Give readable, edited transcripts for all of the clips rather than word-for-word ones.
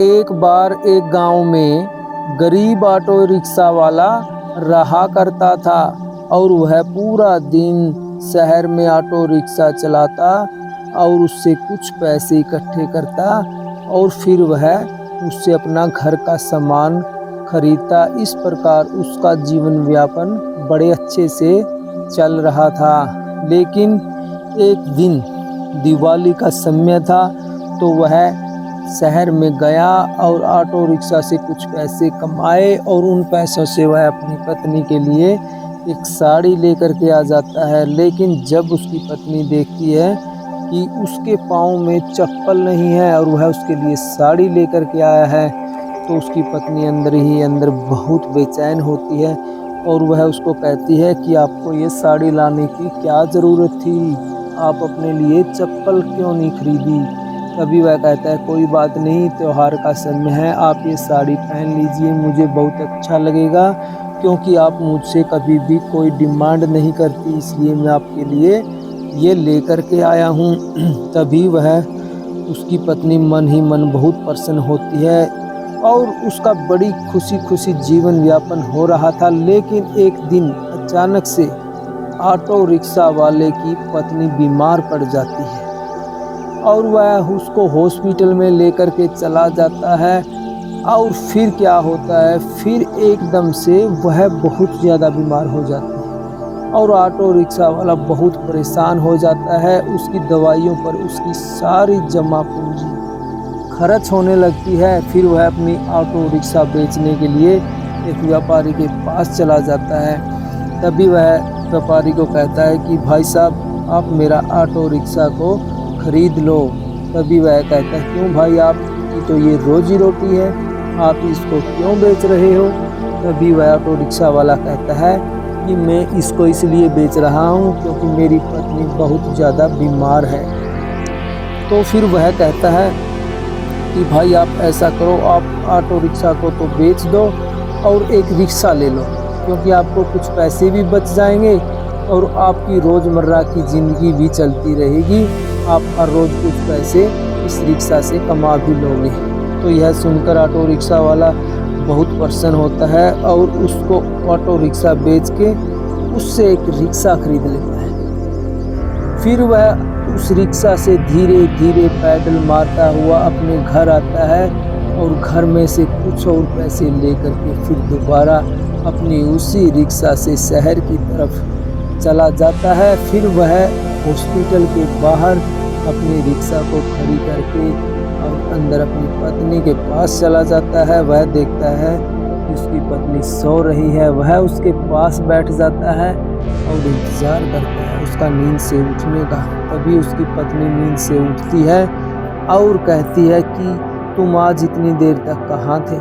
एक बार एक गांव में गरीब ऑटो रिक्शा वाला रहा करता था और वह पूरा दिन शहर में ऑटो रिक्शा चलाता और उससे कुछ पैसे इकट्ठे करता और फिर वह उससे अपना घर का सामान खरीदता। इस प्रकार उसका जीवन यापन बड़े अच्छे से चल रहा था। लेकिन एक दिन दिवाली का समय था तो वह शहर में गया और ऑटो रिक्शा से कुछ पैसे कमाए और उन पैसों से वह अपनी पत्नी के लिए एक साड़ी लेकर के आ जाता है। लेकिन जब उसकी पत्नी देखती है कि उसके पाँव में चप्पल नहीं है और वह उसके लिए साड़ी लेकर के आया है तो उसकी पत्नी अंदर ही अंदर बहुत बेचैन होती है और वह उसको कहती है कि आपको ये साड़ी लाने की क्या ज़रूरत थी, आप अपने लिए चप्पल क्यों नहीं खरीदी। तभी वह कहता है कोई बात नहीं, त्योहार का समय है, आप ये साड़ी पहन लीजिए, मुझे बहुत अच्छा लगेगा क्योंकि आप मुझसे कभी भी कोई डिमांड नहीं करती, इसलिए मैं आपके लिए ये लेकर के आया हूँ। तभी वह उसकी पत्नी मन ही मन बहुत प्रसन्न होती है और उसका बड़ी खुशी खुशी जीवन यापन हो रहा था। लेकिन एक दिन अचानक से ऑटो रिक्शा वाले की पत्नी बीमार पड़ जाती है और वह उसको हॉस्पिटल में लेकर के चला जाता है। और फिर क्या होता है, फिर एकदम से वह बहुत ज़्यादा बीमार हो जाती है और ऑटो रिक्शा वाला बहुत परेशान हो जाता है। उसकी दवाइयों पर उसकी सारी जमा पूंजी खर्च होने लगती है। फिर वह अपनी ऑटो रिक्शा बेचने के लिए एक व्यापारी के पास चला जाता है। तभी वह व्यापारी को कहता है कि भाई साहब, आप मेरा ऑटो रिक्शा को खरीद लो। तभी वह कहता है क्यों भाई, आपकी तो ये रोजी रोटी है, आप इसको क्यों बेच रहे हो। तभी वह ऑटो रिक्शा वाला कहता है कि मैं इसको इसलिए बेच रहा हूँ क्योंकि मेरी पत्नी बहुत ज़्यादा बीमार है। तो फिर वह कहता है कि भाई आप ऐसा करो, आप ऑटो रिक्शा को तो बेच दो और एक रिक्शा ले लो क्योंकि आपको कुछ पैसे भी बच जाएंगे और आपकी रोज़मर्रा की ज़िंदगी भी चलती रहेगी, आप हर रोज़ कुछ पैसे इस रिक्शा से कमा भी लोगे। तो यह सुनकर ऑटो रिक्शा वाला बहुत प्रसन्न होता है और उसको ऑटो रिक्शा बेच के उससे एक रिक्शा खरीद लेता है। फिर वह उस रिक्शा से धीरे धीरे पैडल मारता हुआ अपने घर आता है और घर में से कुछ और पैसे लेकर के फिर दोबारा अपनी उसी रिक्शा से शहर की तरफ चला जाता है। फिर वह हॉस्पिटल के बाहर अपनी रिक्शा को खड़ी करके और अंदर अपनी पत्नी के पास चला जाता है। वह देखता है कि उसकी पत्नी सो रही है, वह उसके पास बैठ जाता है और इंतज़ार करता है उसका नींद से उठने का। तभी उसकी पत्नी नींद से उठती है और कहती है कि तुम आज इतनी देर तक कहाँ थे।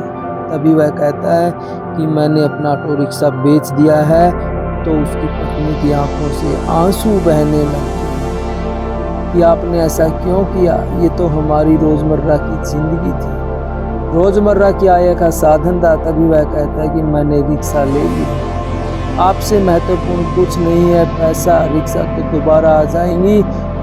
तभी वह कहता है कि मैंने अपना ऑटो रिक्शा बेच दिया है। तो उसकी पत्नी की आंखों से आंसू बहने लगे कि आपने ऐसा क्यों किया, ये तो हमारी रोज़मर्रा की ज़िंदगी थी, रोज़मर्रा की आय का साधन था। तभी वह कहता है कि मैंने रिक्शा ले ली, आपसे महत्वपूर्ण कुछ नहीं है पैसा, रिक्शा तो दोबारा आ जाएंगी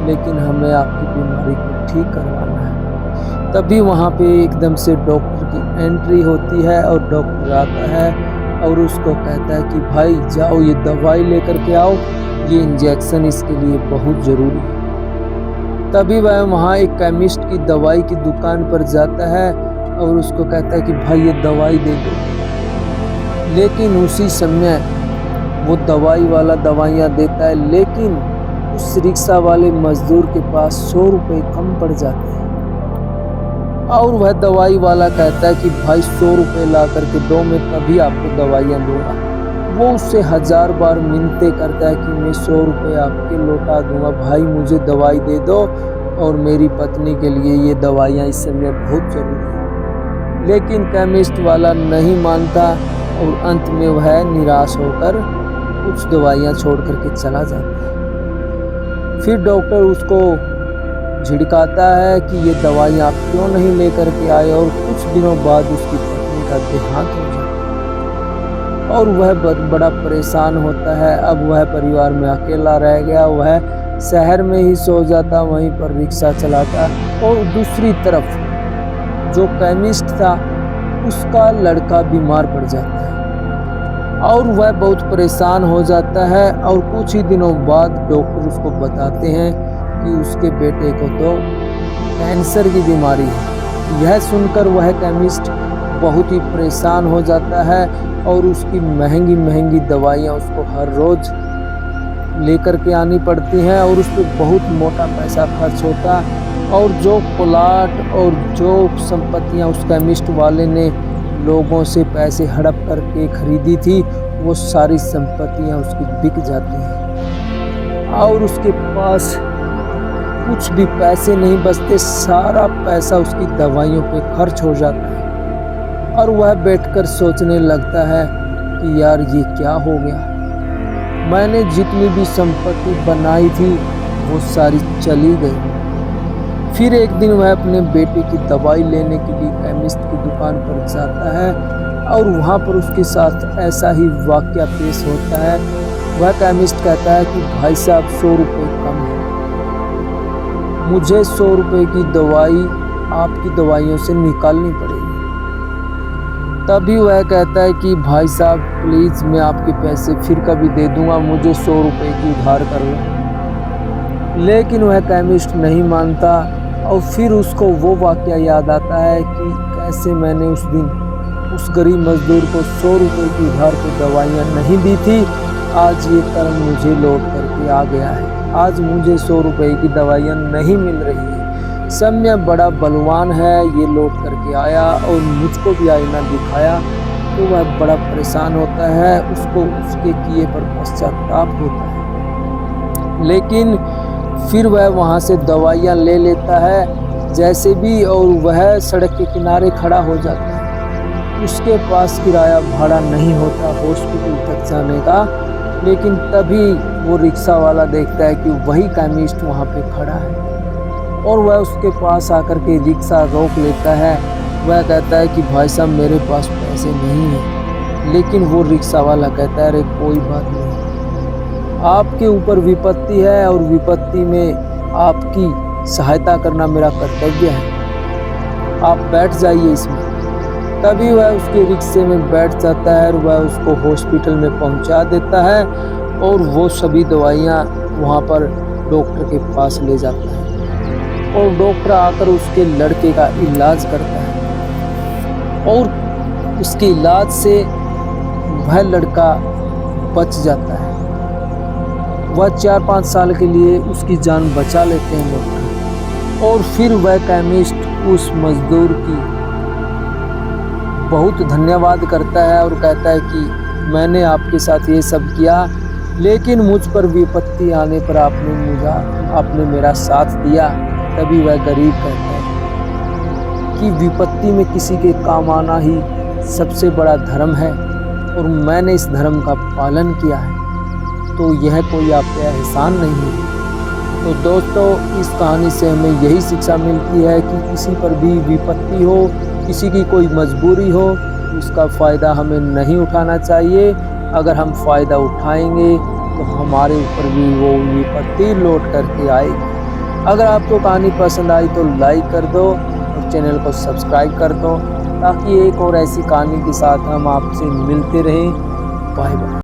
लेकिन हमें आपकी बीमारी को ठीक करवाना है। तभी वहाँ पे एकदम से डॉक्टर की एंट्री होती है और डॉक्टर आता है और उसको कहता है कि भाई जाओ ये दवाई लेकर के आओ, ये इंजेक्शन इसके लिए बहुत ज़रूरी है। तभी वह वहाँ एक केमिस्ट की दवाई की दुकान पर जाता है और उसको कहता है कि भाई ये दवाई दे दो। लेकिन उसी समय वो दवाई वाला दवाइयाँ देता है, लेकिन उस रिक्शा वाले मजदूर के पास 100 रुपये कम पड़ जाते हैं और वह दवाई वाला कहता है कि भाई 100 रुपये ला करके दो, मैं तभी आपको दवाइयाँ दूंगा। वो उससे 1000 बार मिन्नतें करता है कि मैं 100 रुपये आपके लौटा दूंगा, भाई मुझे दवाई दे दो और मेरी पत्नी के लिए ये दवाइयाँ इस समय बहुत ज़रूरी है। लेकिन केमिस्ट वाला नहीं मानता और अंत में वह निराश होकर कुछ दवाइयाँ छोड़ करके चला जाता है। फिर डॉक्टर उसको झिड़काता है कि ये दवाई आप क्यों नहीं लेकर के आए और कुछ दिनों बाद उसकी पत्नी का देहांत हो जाता है और वह बड़ा परेशान होता है। अब वह परिवार में अकेला रह गया, वह शहर में ही सो जाता, वहीं पर रिक्शा चलाता और दूसरी तरफ जो केमिस्ट था उसका लड़का बीमार पड़ जाता है और वह बहुत परेशान हो जाता है। और कुछ ही दिनों बाद डॉक्टर उसको बताते हैं कि उसके बेटे को तो कैंसर की बीमारी है। यह सुनकर वह केमिस्ट बहुत ही परेशान हो जाता है और उसकी महंगी महंगी दवाइयाँ उसको हर रोज़ लेकर के आनी पड़ती हैं और उस पर बहुत मोटा पैसा खर्च होता है। और जो प्लाट और जो संपत्तियाँ उस केमिस्ट वाले ने लोगों से पैसे हड़प करके खरीदी थी, वो सारी संपत्तियाँ उसकी बिक जाती हैं और उसके पास कुछ भी पैसे नहीं बचते। सारा पैसा उसकी दवाइयों पे खर्च हो जाता है और वह बैठकर सोचने लगता है कि यार ये क्या हो गया, मैंने जितनी भी संपत्ति बनाई थी वो सारी चली गई। फिर एक दिन वह अपने बेटे की दवाई लेने के लिए केमिस्ट की दुकान पर जाता है और वहाँ पर उसके साथ ऐसा ही वाकया पेश होता है। वह केमिस्ट कहता है कि भाई साहब 100 रुपये कम है, मुझे 100 रुपये की दवाई आपकी दवाइयों से निकालनी पड़ेगी। तभी वह कहता है कि भाई साहब प्लीज़ मैं आपके पैसे फिर कभी दे दूंगा, मुझे 100 रुपये की उधार कर लो। लेकिन वह केमिस्ट नहीं मानता और फिर उसको वो वाकया याद आता है कि कैसे मैंने उस दिन उस गरीब मजदूर को 100 रुपये की उधार पे दवाइयाँ नहीं दी थी। आज ये कर्म मुझे लौट करके आ गया है, आज मुझे 100 रुपये की दवाइयाँ नहीं मिल रही है। समय बड़ा बलवान है, ये लौट करके आया और मुझको भी आईना दिखाया। तो वह बड़ा परेशान होता है, उसको उसके किए पर पश्चाताप होता है। लेकिन फिर वह वहाँ से दवाइयाँ ले लेता है जैसे भी और वह सड़क के किनारे खड़ा हो जाता है। उसके पास किराया भाड़ा नहीं होता हॉस्पिटल तक जाने का। लेकिन तभी वो रिक्शा वाला देखता है कि वही केमिस्ट वहाँ पे खड़ा है और वह उसके पास आकर के रिक्शा रोक लेता है। वह कहता है कि भाई साहब मेरे पास पैसे नहीं हैं। लेकिन वो रिक्शा वाला कहता है अरे कोई बात नहीं, आपके ऊपर विपत्ति है और विपत्ति में आपकी सहायता करना मेरा कर्तव्य है, आप बैठ जाइए इसमें। तभी वह उसके रिक्शे में बैठ जाता है और वह उसको हॉस्पिटल में पहुंचा देता है और वो सभी दवाइयाँ वहाँ पर डॉक्टर के पास ले जाता है और डॉक्टर आकर उसके लड़के का इलाज करता है और उसके इलाज से वह लड़का बच जाता है। वह 4-5 साल के लिए उसकी जान बचा लेते हैं डॉक्टर। और फिर वह केमिस्ट उस मजदूर की बहुत धन्यवाद करता है और कहता है कि मैंने आपके साथ ये सब किया, लेकिन मुझ पर विपत्ति आने पर आपने मेरा साथ दिया। तभी वह गरीब कहता है कि विपत्ति में किसी के काम आना ही सबसे बड़ा धर्म है और मैंने इस धर्म का पालन किया है, तो यह कोई आप पे एहसान नहीं है। तो दोस्तों इस कहानी से हमें यही शिक्षा मिलती है कि किसी पर भी विपत्ति हो, किसी की कोई मजबूरी हो, उसका फ़ायदा हमें नहीं उठाना चाहिए। अगर हम फ़ायदा उठाएंगे तो हमारे ऊपर भी वो विपत्ति लौट करके आएगी। अगर आपको कहानी पसंद आई तो लाइक कर दो और चैनल को सब्सक्राइब कर दो ताकि एक और ऐसी कहानी के साथ हम आपसे मिलते रहें। Bye bye.